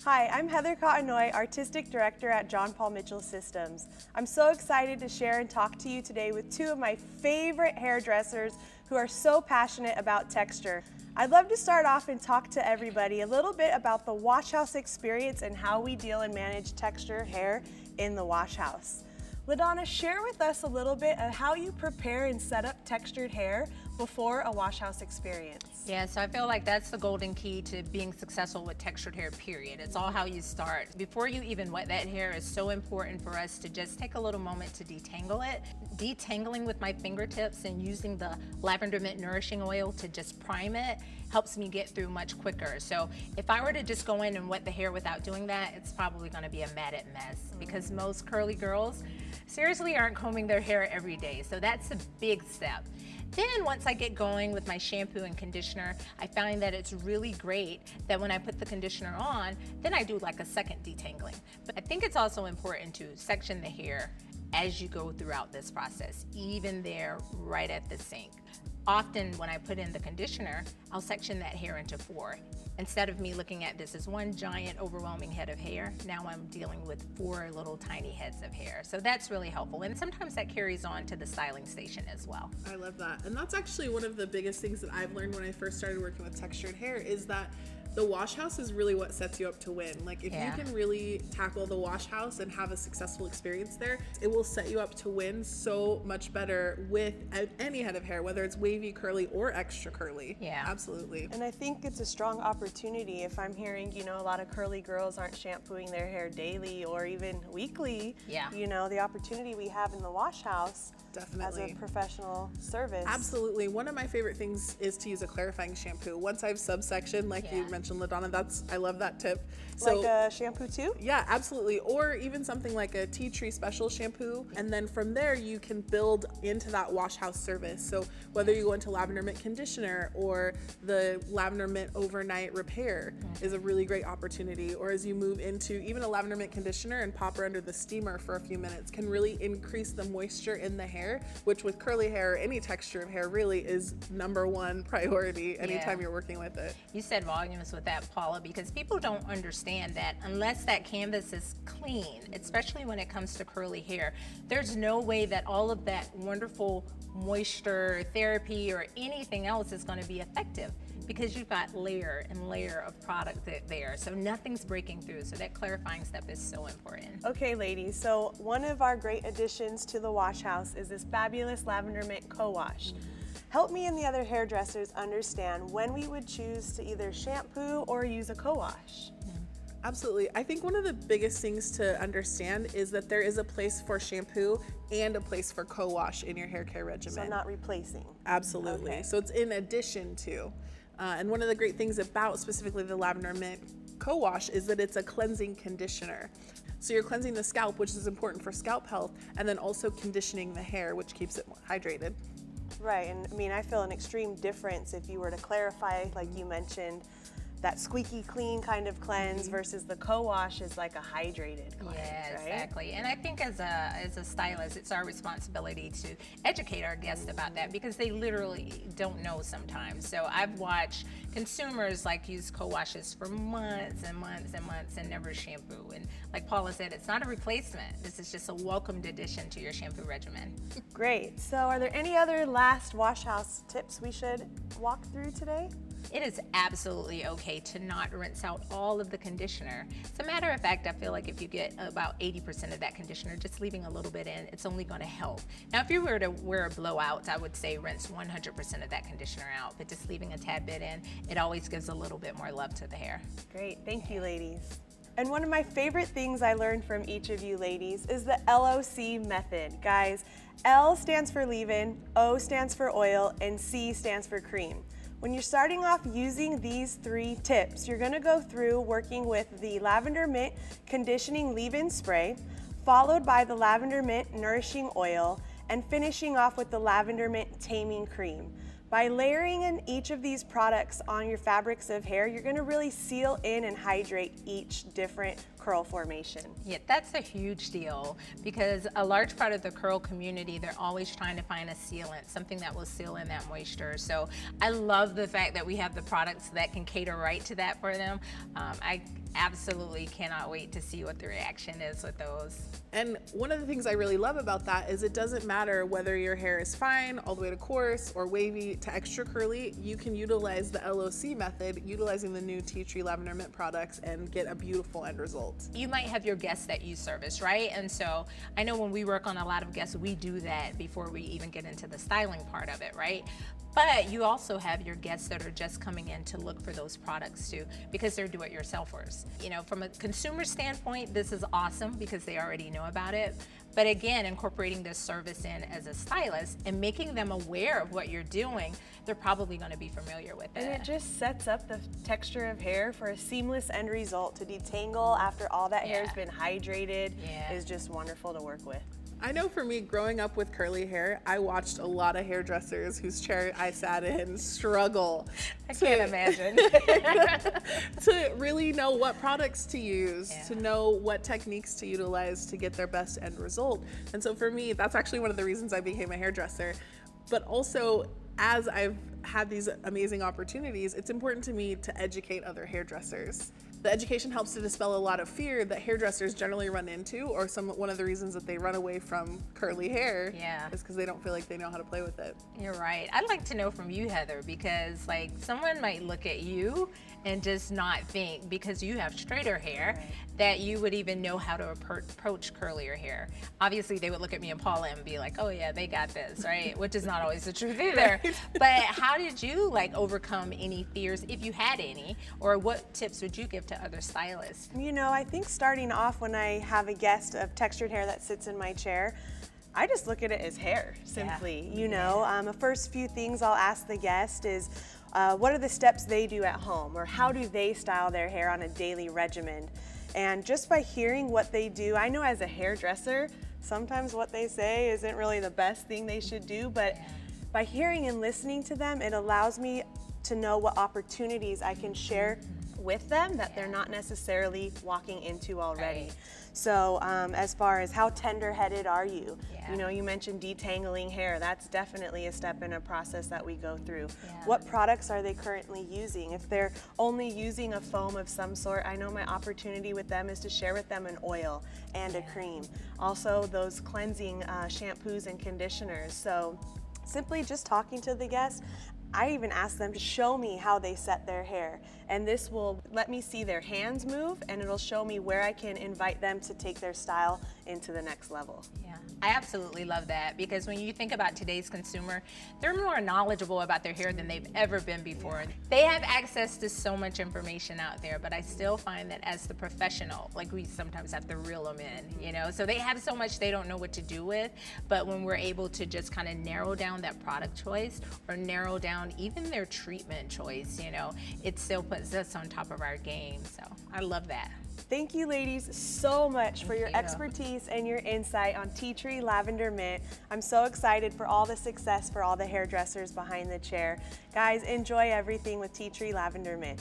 Hi, I'm Heather Cottenoy, Artistic Director at John Paul Mitchell Systems. I'm so excited to share and talk to you today with two of my favorite hairdressers who are so passionate about texture. I'd love to start off and talk to everybody a little bit about the wash house experience and how we deal and manage texture hair in the wash house. LaDonna, share with us a little bit of how you prepare and set up textured hair before a wash house experience. Yeah, so I feel like that's the golden key to being successful with textured hair, period. It's all how you start. Before you even wet that hair, is so important for us to just take a little moment to detangle it. Detangling with my fingertips and using the lavender mint nourishing oil to just prime it helps me get through much quicker. So if I were to just go in and wet the hair without doing that, it's probably gonna be a matted mess because most curly girls seriously aren't combing their hair every day. So that's a big step. Then once I get going with my shampoo and conditioner, I find that it's really great that when I put the conditioner on, then I do like a second detangling. But I think it's also important to section the hair as you go throughout this process, even there right at the sink. Often when I put in the conditioner, I'll section that hair into 4. Instead of me looking at this as one giant overwhelming head of hair, now I'm dealing with 4 little tiny heads of hair. So that's really helpful. And sometimes that carries on to the styling station as well. I love that. And that's actually one of the biggest things that I've learned when I first started working with textured hair is that the wash house is really what sets you up to win. Like if you can really tackle the wash house and have a successful experience there, it will set you up to win so much better with any head of hair, whether it's wavy, curly, or extra curly. Yeah, absolutely. And I think it's a strong opportunity if I'm hearing, you know, a lot of curly girls aren't shampooing their hair daily or even weekly. Yeah. You know, the opportunity we have in the wash house Definitely. as a professional service. Absolutely. One of my favorite things is to use a clarifying shampoo. Once I've subsectioned, like you mentioned, LaDonna, I love that tip. So, like a shampoo too? Yeah, absolutely. Or even something like a tea tree special shampoo. And then from there, you can build into that wash house service. So whether you go into lavender mint conditioner or the lavender mint overnight repair is a really great opportunity. Or as you move into even a lavender mint conditioner and pop her under the steamer for a few minutes can really increase the moisture in the hair, which with curly hair, any texture of hair really is #1 priority anytime you're working with it. You said volumes with that, Paula, because people don't understand that unless that canvas is clean, especially when it comes to curly hair, there's no way that all of that wonderful moisture therapy or anything else is going to be effective because you've got layer and layer of product there. So nothing's breaking through. So that clarifying step is so important. Okay, ladies, so one of our great additions to the wash house is this fabulous lavender mint co-wash. Help me and the other hairdressers understand when we would choose to either shampoo or use a co-wash. Absolutely. I think one of the biggest things to understand is that there is a place for shampoo and a place for co-wash in your hair care regimen. So not replacing. Absolutely. Okay. So it's in addition to. And one of the great things about specifically the lavender mint co-wash is that it's a cleansing conditioner. So you're cleansing the scalp, which is important for scalp health, and then also conditioning the hair, which keeps it hydrated. Right, and I mean, I feel an extreme difference if you were to clarify, like you mentioned, that squeaky clean kind of cleanse versus the co-wash is like a hydrated cleanse, Yeah, right? exactly. And I think as a stylist, it's our responsibility to educate our guests about that because they literally don't know sometimes. So I've watched consumers like use co-washes for months and months and months and never shampoo. And like Paula said, it's not a replacement. This is just a welcomed addition to your shampoo regimen. Great. So are there any other last wash house tips we should walk through today? It is absolutely okay to not rinse out all of the conditioner. As a matter of fact, I feel like if you get about 80% of that conditioner, just leaving a little bit in, it's only going to help. Now, if you were to wear a blowout, I would say rinse 100% of that conditioner out, but just leaving a tad bit in, it always gives a little bit more love to the hair. Great, thank you, ladies. And one of my favorite things I learned from each of you ladies is the LOC method. Guys, L stands for leave-in, O stands for oil, and C stands for cream. When you're starting off using these 3 tips, you're gonna go through working with the lavender mint conditioning leave-in spray, followed by the lavender mint nourishing oil, and finishing off with the lavender mint taming cream. By layering in each of these products on your fabrics of hair, you're gonna really seal in and hydrate each different curl formation. Yeah, that's a huge deal because a large part of the curl community, they're always trying to find a sealant, something that will seal in that moisture. So I love the fact that we have the products that can cater right to that for them. I absolutely cannot wait to see what the reaction is with those. And one of the things I really love about that is it doesn't matter whether your hair is fine all the way to coarse or wavy to extra curly. You can utilize the LOC method, utilizing the new Tea Tree Lavender Mint products, and get a beautiful end result. You might have your guests that you service, right? And so I know when we work on a lot of guests, we do that before we even get into the styling part of it, right? But you also have your guests that are just coming in to look for those products too, because they're do-it-yourselfers. You know, from a consumer standpoint, this is awesome because they already know about it. But again, incorporating this service in as a stylist and making them aware of what you're doing, they're probably going to be familiar with it. And it just sets up the texture of hair for a seamless end result. To detangle after all that hair has been hydrated is just wonderful to work with. I know for me, growing up with curly hair, I watched a lot of hairdressers whose chair I sat in struggle. I can't imagine. To really know what products to use, to know what techniques to utilize to get their best end result. And so for me, that's actually one of the reasons I became a hairdresser. But also, as I've had these amazing opportunities, it's important to me to educate other hairdressers. The education helps to dispel a lot of fear that hairdressers generally run into, or one of the reasons that they run away from curly hair is because they don't feel like they know how to play with it. You're right. I'd like to know from you, Heather, because like someone might look at you and just not think, because you have straighter hair, that you would even know how to approach curlier hair. Obviously, they would look at me and Paula and be like, oh yeah, they got this, right? Which is not always the truth either. But how did you like overcome any fears, if you had any, or what tips would you give to other stylists? You know, I think starting off when I have a guest of textured hair that sits in my chair, I just look at it as hair, simply. You know, the first few things I'll ask the guest is, what are the steps they do at home, or how do they style their hair on a daily regimen? And just by hearing what they do, I know as a hairdresser, sometimes what they say isn't really the best thing they should do, but by hearing and listening to them, it allows me to know what opportunities I can share with them that they're not necessarily walking into already. So as far as how tender-headed are you? You know, you mentioned detangling hair. That's definitely a step in a process that we go through. What products are they currently using? If they're only using a foam of some sort, I know my opportunity with them is to share with them an oil and a cream. Also those cleansing shampoos and conditioners. So simply just talking to the guest, I even ask them to show me how they set their hair, and this will let me see their hands move, and it'll show me where I can invite them to take their style into the next level. Yeah, I absolutely love that, because when you think about today's consumer, they're more knowledgeable about their hair than they've ever been before. They have access to so much information out there, but I still find that as the professional, like we sometimes have to reel them in, you know? So they have so much they don't know what to do with, but when we're able to just kind of narrow down that product choice, or narrow down even their treatment choice, you know, it still puts us on top of our game. So I love that. Thank you, ladies, so much for your expertise and your insight on Tea Tree Lavender Mint. I'm so excited for all the success for all the hairdressers behind the chair. Guys, enjoy everything with Tea Tree Lavender Mint.